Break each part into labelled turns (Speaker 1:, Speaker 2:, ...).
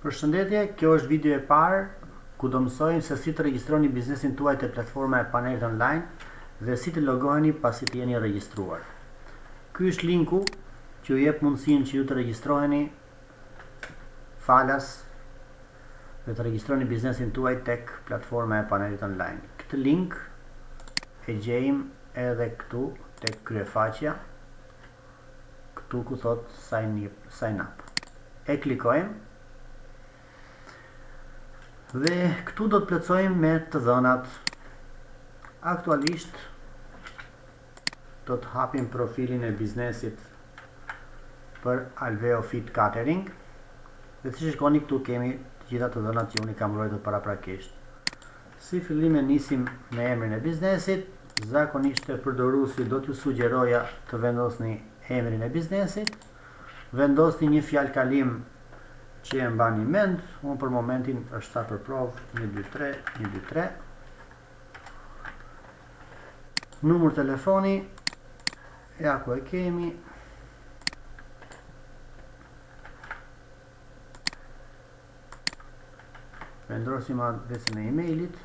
Speaker 1: Përshëndetje, kjo është video e parë ku do mësojmë se si të regjistroni biznesin tuaj te platforma e panelit online dhe si të logoheni pasi të jeni regjistruar. Ky është linku që ju jep mundësinë që ju të regjistroheni falas dhe të regjistroni biznesin tuaj tek platforma e panelit online. Këtë link e gjejmë edhe këtu tek kryefaqja, këtu ku thot sign up. E klikojmë dhe këtu do të plotësojmë me të dhënat. Aktualisht do të hapim profilin e biznesit për Alveo Fit Catering dhe si shikoni këtu kemi të gjitha të dhënat që unë i kam ruajtur paraprakisht. Si fillim e nisim me emrin e biznesit. Zakonisht e përdoruesi do t'ju sugjeroja të vendosni emrin e biznesit, vendosni një fjalë kalim që e mbani mend. Unë për momentin është sa për provë 123. Numër telefoni, ja ku e kemi. Vendosim adresën e emailit.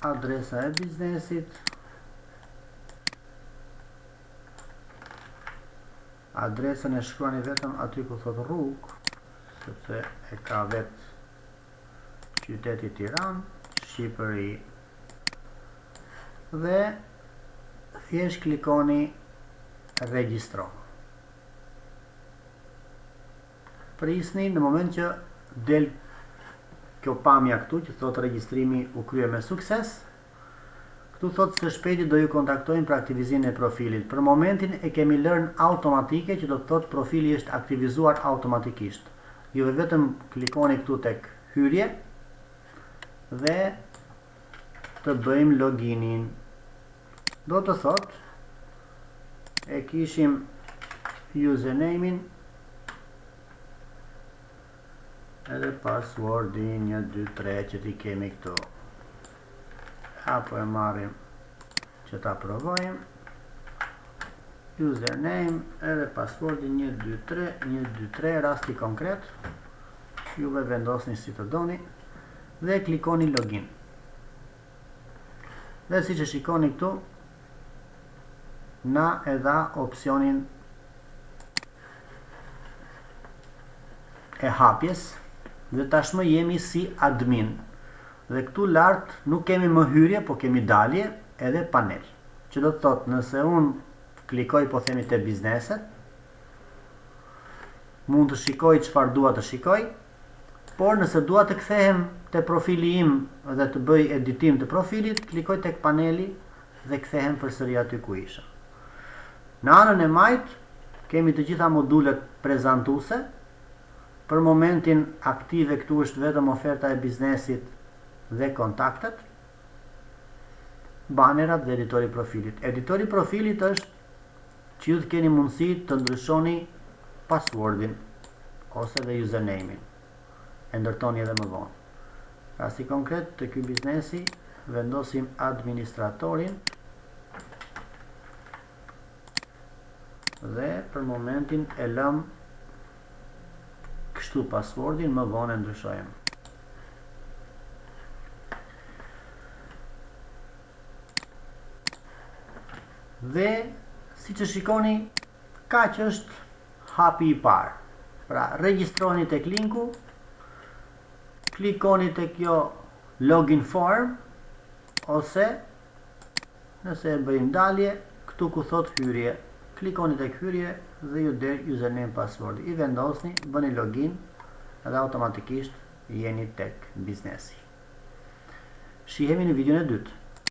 Speaker 1: Adresa e biznesit. Adresën e shkruani vetëm aty ku thot rrugë, sepse e ka vetë qyteti Tiranë, Shqipëri. Dhe thjesht klikoni regjistro. Prisni në moment që del kjo pamja këtu që thot regjistrimi u krye me sukses. Këtu thot se shpejti do ju kontaktojnë për aktivizimin e profilit. Për momentin e kemi lënë automatike, që do të thot profili është aktivizuar automatikisht. Ju vetëm klikoni këtu tek hyrje dhe të bëjmë loginin. Do të thot e kishim username-in edhe passwordin 123 që ti kemi këtu. Apo e marrim që ta provojmë. Username edhe passwordin 123, rasti konkret. Juve vendosni si të doni dhe klikoni login. Dhe si që shikoni këtu, na e dha opsionin e hapjes dhe tashmë jemi si admin. Dhe këtu lart nuk kemi më hyrje, po kemi dalje edhe panel. Që do të thotë, nëse unë klikoj po themi te bizneset, mund të shikoj çfarë dua të shikoj, por nëse dua të kthehem te profili im dhe të bëj editim të profilit, klikoj tek paneli dhe kthehem përsëri aty ku isha. Në anën e majt kemi të gjitha modulet prezantuese. Për momentin aktive këtu është vetëm oferta e biznesit dhe kontaktet, banerat dhe editori profilit. Editori profilit është që ju të keni mundësi të ndryshoni passwordin ose dhe username-in. E ndërtoni edhe më vonë. Rasti konkret të ky biznesi vendosim administratorin dhe për momentin e lëm kështu passwordin, më vonë e ndryshojmë. Dhe si që shikoni, kaq është hapi i parë. Pra, regjistroni tek linku, klikoni tek kjo login form, ose nëse e bëjmë dalje, këtu ku thot hyrje, klikoni tek hyrje dhe ju del username password. I vendosni, bëni login dhe automatikisht jeni tek biznesi. Shihemi në videon e dytë.